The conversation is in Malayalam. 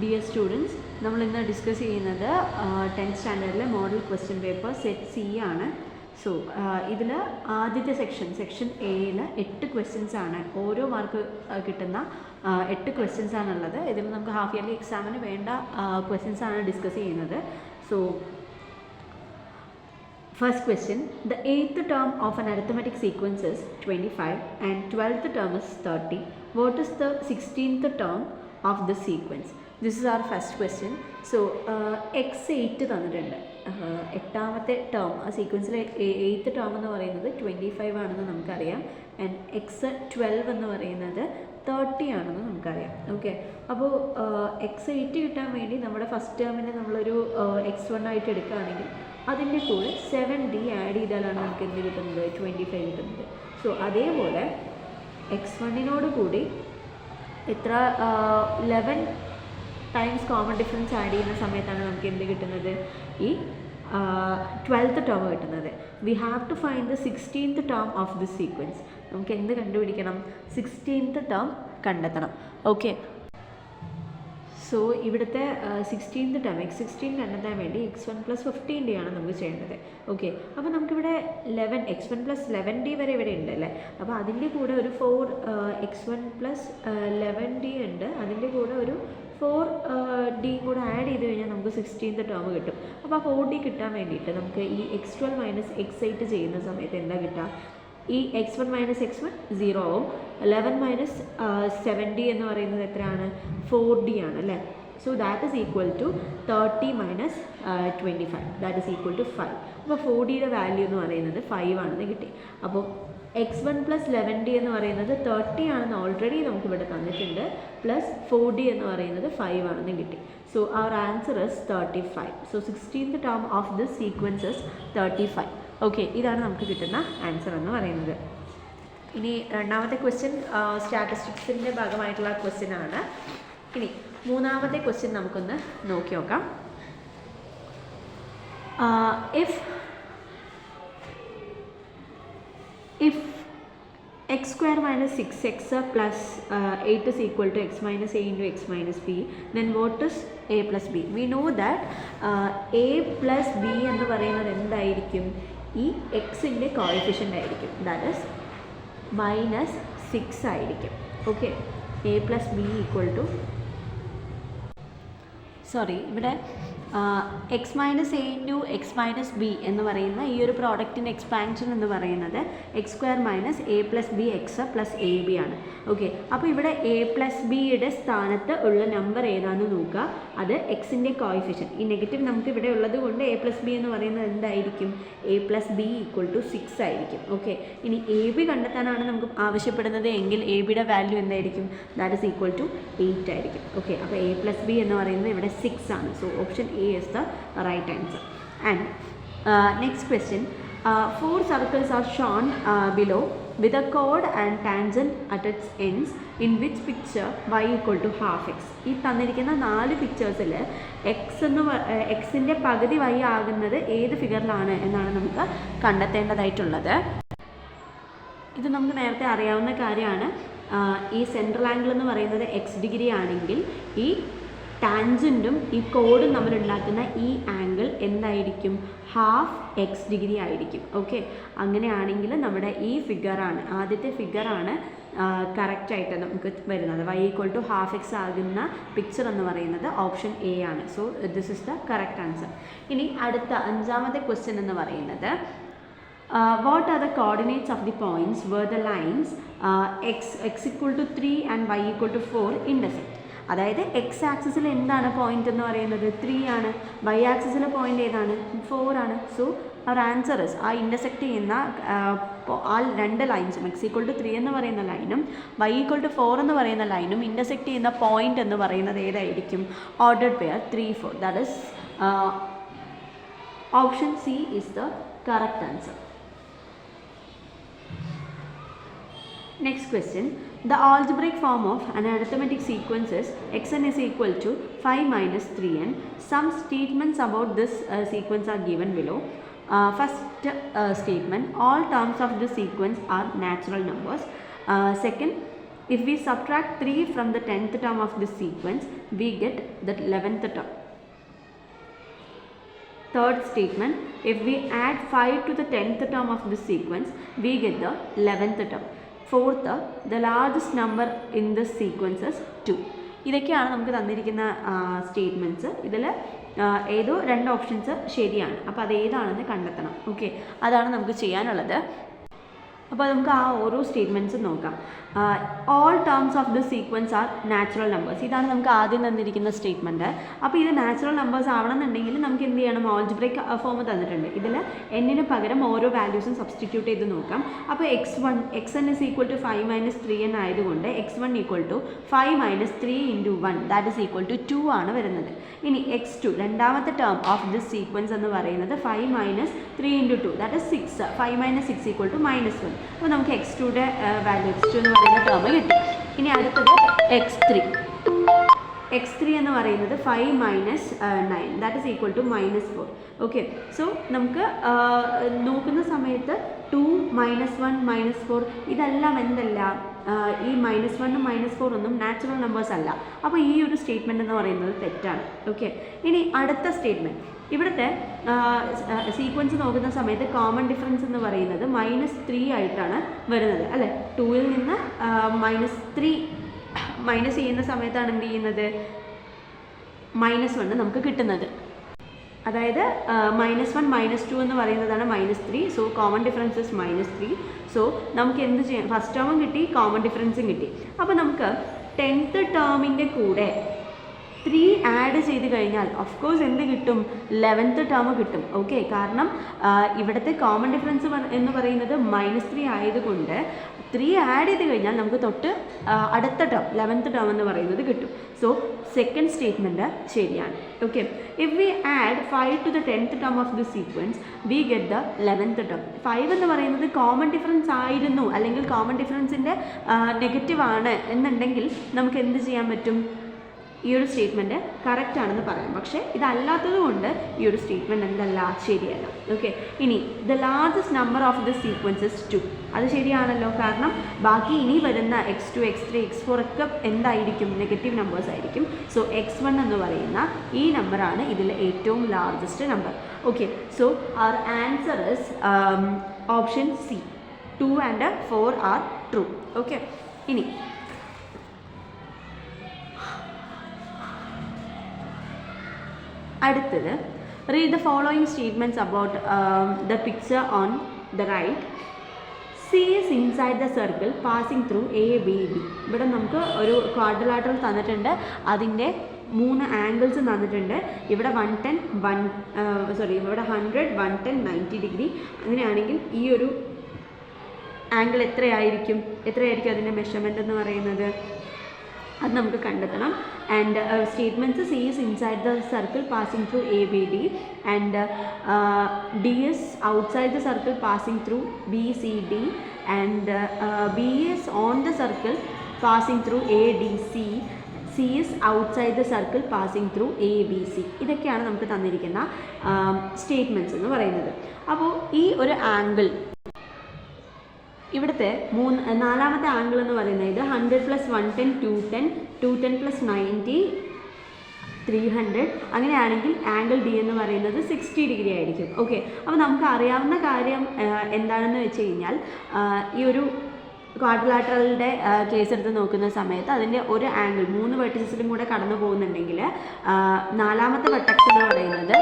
ഡിയർ സ്റ്റുഡൻസ്, നമ്മൾ ഇന്ന് ഡിസ്കസ് ചെയ്യുന്നത് 10th സ്റ്റാൻഡേർഡിലെ model question paper set C ആണ്. സോ ഇതിൽ ആദ്യത്തെ സെക്ഷൻ എയിൽ 8 ക്വസ്റ്റ്യൻസ് ആണ്. ഓരോ മാർക്ക് കിട്ടുന്ന 8 ക്വസ്റ്റ്യൻസ് ആണുള്ളത്. ഇതിൽ നമുക്ക് ഹാഫ് ഇയർലി എക്സാമിന് വേണ്ട ക്വസ്റ്റ്യൻസ് ആണ് ഡിസ്കസ് ചെയ്യുന്നത്. So first question, the 8th term of an arithmetic sequence is 25 and 12th term is 30. What is the 16th term of the sequence? This is our first question. So x8 തന്നിട്ടുണ്ട്. എട്ടാമത്തെ ടേം ആ സീക്വൻസിലെ 8th ടേം എന്ന് പറയുന്നത് 25 ആണെന്ന് നമുക്കറിയാം. ആൻഡ് x12 എന്ന് പറയുന്നത് 30 ആണെന്ന് നമുക്കറിയാം. ഓക്കെ, അപ്പോൾ x8 കിട്ടാൻ വേണ്ടി നമ്മുടെ ഫസ്റ്റ് ടേമിനെ നമ്മളൊരു x1 ആയിട്ട് എടുക്കുകയാണെങ്കിൽ അതിൻ്റെ കൂടെ 7d ആഡ് ചെയ്താലാണ് നമുക്ക് എന്ത് കിട്ടുന്നത്, 25 കിട്ടുന്നത്. സോ അതേപോലെ x1നോട് കൂടി എത്ര 11 ടൈംസ് കോമൺ ഡിഫറൻസ് ആഡ് ചെയ്യുന്ന സമയത്താണ് നമുക്ക് എന്ത് കിട്ടുന്നത്, ഈ 12th ടേം കിട്ടുന്നത്. We have to find the 16th term of this sequence. നമുക്ക് എന്ത് കണ്ടുപിടിക്കണം, 16th ടേം കണ്ടെത്തണം. ഓക്കെ, സോ ഇവിടുത്തെ 16th ടേം x16 കണ്ടെത്താൻ വേണ്ടി x1 + 15d ആണ് നമുക്ക് ചെയ്യേണ്ടത്. ഓക്കെ, അപ്പോൾ നമുക്കിവിടെ x1 + 11d വരെ ഇവിടെ ഉണ്ട് അല്ലേ. അപ്പോൾ അതിൻ്റെ കൂടെ ഒരു 4 x1 + 11d ഉണ്ട്. അതിൻ്റെ കൂടെ ഒരു 4d കൂടെ ആഡ് ചെയ്ത് കഴിഞ്ഞാൽ നമുക്ക് 16th ടേം കിട്ടും. അപ്പോൾ ആ 4d കിട്ടാൻ വേണ്ടിയിട്ട് നമുക്ക് ഈ x12 - x8 ചെയ്യുന്ന സമയത്ത് എന്താ കിട്ടുക, ഈ x1 - x1 0 ആവും. 11 - 7d എന്ന് പറയുന്നത് എത്രയാണ്, 4d ആണ് അല്ലേ. So that is equal to 30 - 25, that is equal to 5. അപ്പോൾ 4dയുടെ വാല്യൂ എന്ന് പറയുന്നത് 5 ആണെന്ന് കിട്ടി. അപ്പോൾ x1 + 11d എന്ന് പറയുന്നത് 30 ആണെന്ന് ഓൾറെഡി നമുക്കിവിടെ തന്നിട്ടുണ്ട്, പ്ലസ് 4d എന്ന് പറയുന്നത് 5 ആണെന്ന് കിട്ടി. So our answer is 35. So 16th term of this sequence is 35. Okay, ഇതാണ് നമുക്ക് കിട്ടുന്ന ആൻസർ എന്ന് പറയുന്നത്. ഇനി രണ്ടാമത്തെ ക്വസ്റ്റ്യൻ സ്റ്റാറ്റിസ്റ്റിക്സിൻ്റെ ഭാഗമായിട്ടുള്ള ക്വസ്റ്റ്യൻ ആണ്. ഇനി മൂന്നാമത്തെ ക്വസ്റ്റ്യൻ നമുക്കൊന്ന് നോക്കി നോക്കാം. if x² - 6x + 8 is equal to x - a into x - b, then what is a + b? We know that a + b എന്ന് പറയുന്നത് എന്തായിരിക്കും, ഈ എക്സിൻ്റെ കോഎഫിഷ്യൻ്റ് ആയിരിക്കും, ദാറ്റ് ഈസ് -6 ആയിരിക്കും. Okay, a + b equal to ഇവിടെ x - a into x - b എന്ന് പറയുന്ന ഈ ഒരു പ്രോഡക്റ്റിൻ്റെ എക്സ്പാൻഷൻ എന്ന് പറയുന്നത് x² - a + b x + ab ആണ്. ഓക്കെ, അപ്പോൾ ഇവിടെ a + bയുടെ സ്ഥാനത്ത് ഉള്ള നമ്പർ ഏതാണെന്ന് നോക്കുക. അത് എക്സിൻ്റെ കോഎഫിഷ്യൻറ്റ്, ഈ നെഗറ്റീവ് നമുക്ക് ഇവിടെ ഉള്ളത് കൊണ്ട് a + b എന്ന് പറയുന്നത് എന്തായിരിക്കും, a + b = 6 ആയിരിക്കും. ഓക്കെ, ഇനി എ ബി കണ്ടെത്താനാണ് നമുക്ക് ആവശ്യപ്പെടുന്നത് എങ്കിൽ എ ബിയുടെ വാല്യൂ എന്തായിരിക്കും, ദാറ്റ് ഈസ് ഈക്വൽ ടു 8 ആയിരിക്കും. ഓക്കെ, അപ്പോൾ a + b എന്ന് പറയുന്നത് ഇവിടെ 6 ആണ്. So option A is the right answer. And next question, 4 circles are shown below with a chord and tangent at its ends. In which picture y = ½ x? ഈ തന്നിരിക്കുന്ന 4 പിക്ചേഴ്സിൽ എക്സിൻ്റെ പകുതി y ആകുന്നത് ഏത് ഫിഗറിലാണ് എന്നാണ് നമുക്ക് കണ്ടെത്തേണ്ടതായിട്ടുള്ളത്. ഇത് നമുക്ക് നേരത്തെ അറിയാവുന്ന കാര്യമാണ്. ഈ സെൻട്രൽ ആംഗിൾ എന്ന് പറയുന്നത് x ഡിഗ്രി ആണെങ്കിൽ ഈ ടാൻജൻറ്റും ഈ കോഡും തമ്മിലുണ്ടാക്കുന്ന ഈ ആംഗിൾ എന്തായിരിക്കും, ½ x ഡിഗ്രി ആയിരിക്കും. ഓക്കെ, അങ്ങനെയാണെങ്കിൽ നമ്മുടെ ഈ ഫിഗറാണ്, ആദ്യത്തെ ഫിഗറാണ് കറക്റ്റായിട്ട് നമുക്ക് വരുന്നത്. y = ½ x ആകുന്ന പിക്ചർ എന്ന് പറയുന്നത് ഓപ്ഷൻ എ ആണ്. So this is the correct answer. ഇനി അടുത്ത അഞ്ചാമത്തെ ക്വസ്റ്റ്യൻ എന്ന് പറയുന്നത്, what are the coordinates of the points where the lines x = 3 and y = 4 intersect? അതായത് എക്സ് ആക്സിസിൽ എന്താണ് പോയിന്റ് എന്ന് പറയുന്നത്, 3 ആണ്. വൈ ആക്സിസിലെ പോയിന്റ് ഏതാണ്, 4 ആണ്. സോ അവർ ആൻസർ ഇസ്, ആ ഇൻ്റർസെക്റ്റ് ചെയ്യുന്ന ആ 2 ലൈൻസും x = 3 എന്ന് പറയുന്ന ലൈനും y = 4 എന്ന് പറയുന്ന ലൈനും ഇൻ്റർസെക്റ്റ് ചെയ്യുന്ന പോയിന്റ് എന്ന് പറയുന്നത് ഏതായിരിക്കും, ordered pair 3, 4. That is option C is the correct answer. Next question, the algebraic form of an arithmetic sequence is xn is equal to 5 - 3n. Some statements about this sequence are given below. First statement, all terms of this sequence are natural numbers. Second, If we subtract 3 from the 10th term of this sequence, we get the 11th term. Third statement, if we add 5 to the 10th term of this sequence, we get the 11th term. Fourth, the largest number in this sequence is 2. ഇതൊക്കെയാണ് നമുക്ക് തന്നിരിക്കുന്ന സ്റ്റേറ്റ്മെൻറ്റ്സ്. ഇതിൽ ഏതോ 2 ഓപ്ഷൻസ് ശരിയാണ്. അപ്പോൾ അത് ഏതാണെന്ന് കണ്ടെത്തണം. ഓക്കെ, അതാണ് നമുക്ക് ചെയ്യാനുള്ളത്. അപ്പോൾ നമുക്ക് ആ ഓരോ സ്റ്റേറ്റ്മെൻറ്റ്സും നോക്കാം. All terms of the sequence are natural numbers. ഇതാണ് നമുക്ക് ആദ്യം തന്നിരിക്കുന്ന സ്റ്റേറ്റ്മെൻറ്റ്. അപ്പോൾ ഇത് നാച്ചുറൽ നമ്പേഴ്സ് ആവണമെന്നുണ്ടെങ്കിൽ നമുക്ക് എന്ത് ചെയ്യണം? ആൾജിബ്രൈക് ഫോം തന്നിട്ടുണ്ട്. ഇതിൽ എന്നിന് പകരം ഓരോ വാല്യൂസും സബ്സ്റ്റിറ്റ്യൂട്ട് ചെയ്ത് നോക്കാം. അപ്പോൾ xn is equal to 5 minus 3n ആയതുകൊണ്ട് x1 equal to 5 minus 3 into 1 that is equal to 2 ആണ് വരുന്നത്. ഇനി x2 രണ്ടാമത്തെ ടേം ഓഫ് ദിസ് സീക്വൻസ് എന്ന് പറയുന്നത് 5 minus 3 into 2 that is 6. 5 minus 6 equal to -1. അപ്പോൾ നമുക്ക് x2യുടെ വാല്യൂ x2 എന്ന് പറയുന്ന ടേം കിട്ടി. ഇനി അടുത്തത് x3 എന്ന് പറയുന്നത് 5 minus 9 that is equal to -4. Okay, so നമുക്ക് നോക്കുന്ന സമയത്ത് 2 -1 -4 ഇതെല്ലാം എന്തല്ല, ഈ -1ഉം -4 ഒന്നും നാച്ചുറൽ നമ്പേഴ്സ് അല്ല. അപ്പോൾ ഈ ഒരു സ്റ്റേറ്റ്മെൻറ്റ് എന്ന് പറയുന്നത് തെറ്റാണ്. ഓക്കെ, ഇനി അടുത്ത സ്റ്റേറ്റ്മെൻറ്റ്. ഇവിടുത്തെ സീക്വൻസ് നോക്കുന്ന സമയത്ത് കോമൺ ഡിഫറൻസ് എന്ന് പറയുന്നത് -3 ആയിട്ടാണ് വരുന്നത് അല്ലേ. 2ൽ നിന്ന് -3 മൈനസ് ചെയ്യുന്ന സമയത്താണ് എന്ത് ചെയ്യുന്നത്? -1 നമുക്ക് കിട്ടുന്നത്. അതായത് -1 -2 എന്ന് പറയുന്നതാണ് -3. So common difference is -3. So നമുക്ക് എന്ത് ചെയ്യാം? ഫസ്റ്റ് ടേമും കിട്ടി, കോമൺ ഡിഫറൻസും കിട്ടി. അപ്പോൾ നമുക്ക് 10th ടേമിൻ്റെ കൂടെ 3 ആഡ് ചെയ്ത് കഴിഞ്ഞാൽ ഓഫ് കോഴ്സ് എന്ത് കിട്ടും? 11th ടേം കിട്ടും. ഓക്കെ, കാരണം ഇവിടുത്തെ കോമൺ ഡിഫറൻസ് എന്ന് പറയുന്നത് -3 ആയതുകൊണ്ട് 3 ആഡ് ചെയ്ത് കഴിഞ്ഞാൽ നമുക്ക് തൊട്ട് അടുത്ത ടേം 11th ടേം എന്ന് പറയുന്നത് കിട്ടും. സോ സെക്കൻഡ് സ്റ്റേറ്റ്മെൻറ്റ് ശരിയാണ്. Okay, if we add 5 to the 10th term of the sequence, we get the 11th term. 5 എന്ന് പറയുന്നത് കോമൺ ഡിഫറൻസ് ആയിരുന്നു, അല്ലെങ്കിൽ കോമൺ ഡിഫറൻസിൻ്റെ നെഗറ്റീവ് ആണ് എന്നുണ്ടെങ്കിൽ നമുക്ക് എന്ത് ചെയ്യാൻ പറ്റും? ഈ ഒരു സ്റ്റേറ്റ്മെൻറ്റ് കറക്റ്റ് ആണെന്ന് പറയാം. പക്ഷേ ഇതല്ലാത്തത് കൊണ്ട് ഈ ഒരു സ്റ്റേറ്റ്മെൻറ്റ് എന്തല്ല, ശരിയല്ല. ഓക്കെ, ഇനി the largest number of the sequences 2. അത് ശരിയാണല്ലോ, കാരണം ബാക്കി ഇനി വരുന്ന x2 x3 x4 ഒക്കെ എന്തായിരിക്കും? നെഗറ്റീവ് നമ്പേഴ്സ് ആയിരിക്കും. സോ x1 എന്ന് പറയുന്ന ഈ നമ്പറാണ് ഇതിലെ ഏറ്റവും largest number. Okay, so our answer is option C. 2 and 4 are true. Okay, ഇനി അടുത്തത്, read the following statements about the picture on the right. C is inside the circle passing through A, B, D. ഇവിടെ നമുക്ക് ഒരു ക്വാഡ്രിലാറ്ററൽ തന്നിട്ടുണ്ട്, അതിൻ്റെ 3 ആംഗിൾസ് തന്നിട്ടുണ്ട്. ഇവിടെ 110 ഇവിടെ 100 110 90 ഡിഗ്രി. അങ്ങനെയാണെങ്കിൽ ഈ ഒരു ആംഗിൾ എത്രയായിരിക്കും അതിൻ്റെ മെഷർമെൻറ്റ് എന്ന് പറയുന്നത്? അത് നമുക്ക് കണ്ടെത്തണം. And statements C is inside the circle passing through A B D and D is outside the circle passing through B C D and B is on the circle passing through A D C. C is outside the circle passing through A B C. ഇതൊക്കെയാണ് നമുക്ക് തന്നിരിക്കുന്ന സ്റ്റേറ്റ്മെൻറ്റ്സ് എന്ന് പറയുന്നത്. അപ്പോൾ ഈ ഒരു ആംഗിൾ, ഇവിടുത്തെ നാലാമത്തെ ആംഗിൾ എന്ന് പറയുന്നത് ഇത് 100 + 110 210 210 + 90 300. അങ്ങനെയാണെങ്കിൽ ആംഗിൾ ഡി എന്ന് പറയുന്നത് 60 ഡിഗ്രി ആയിരിക്കും. ഓക്കെ, അപ്പോൾ നമുക്ക് അറിയാവുന്ന കാര്യം എന്താണെന്ന് വെച്ച് കഴിഞ്ഞാൽ, ഈ ഒരു ക്വാഡ്രിലാറ്ററലിൻ്റെ കേസ് എടുത്ത് നോക്കുന്ന സമയത്ത് അതിൻ്റെ ഒരു ആംഗിൾ 3 വെർട്ടിസസിലും കൂടെ കടന്നു പോകുന്നുണ്ടെങ്കിൽ നാലാമത്തെ വെർട്ടെക്സ് എന്ന് പറയുന്നത്